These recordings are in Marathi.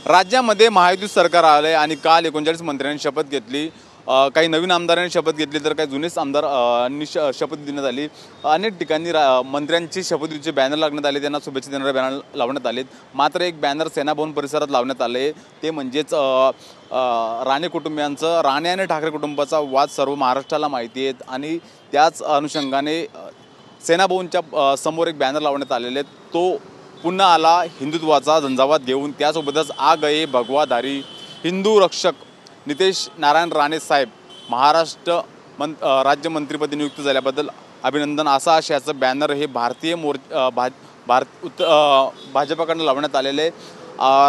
राज्यामध्ये महायुती सरकार आले आणि काल 39 मंत्र्यांनी शपथ घेतली। काही नवीन आमदारांनी शपथ घेतली तर काही जुनेच आमदारांनी शपथ देण्यात आली। अनेक ठिकाणी मंत्र्यांची शपथविधीचे बॅनर लागण्यात आले, त्यांना शुभेच्छा देणारे बॅनर लावण्यात आलेत। मात्र एक बॅनर सेना भवन परिसरात लावण्यात आले, ते म्हणजेच राणे कुटुंबियांचं, राणे आणि ठाकरे कुटुंबाचा वाद सर्व महाराष्ट्राला माहिती आहे आणि त्याच अनुषंगाने सेना भवनच्या समोर एक बॅनर लावण्यात आलेले आहेत। तो पुन्हा आला हिंदुत्वाचा झंझावात घेऊन, त्यासोबतच आ गए भगवाधारी हिंदू रक्षक नितेश नारायण राणे साहेब महाराष्ट्र राज्यमंत्रीपदी नियुक्त झाल्याबद्दल अभिनंदन, असा आशयाचं बॅनर हे भारतीय भाजपकडून लावण्यात आलेले आहे।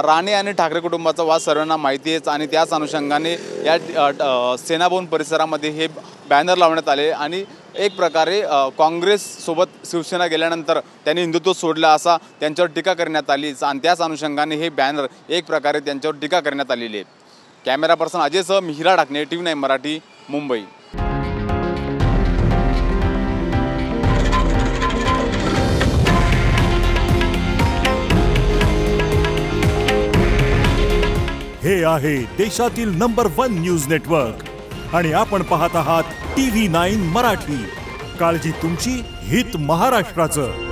राणे आणि ठाकरे कुटुंबाचा वाद सर्वांना माहिती आहेच आणि त्याच अनुषंगाने या सेना भवन परिसरामध्ये हे बॅनर लावण्यात आले आणि एक प्रकारे काँग्रेससोबत शिवसेना गेल्यानंतर त्यांनी हिंदुत्व सोडलं असा त्यांच्यावर टीका करण्यात आली आणि त्याच अनुषंगाने हे बॅनर एक प्रकारे त्यांच्यावर टीका करण्यात आलेली आहे। Camera person अजयसह Mihira Dhakane, TV9 Marathi, Mumbai. हे आहे देशातील नंबर 1 न्यूज नेटवर्क आणि आपण पाहत आहात TV9 मराठी। काळजी तुमची, हित महाराष्ट्राचं।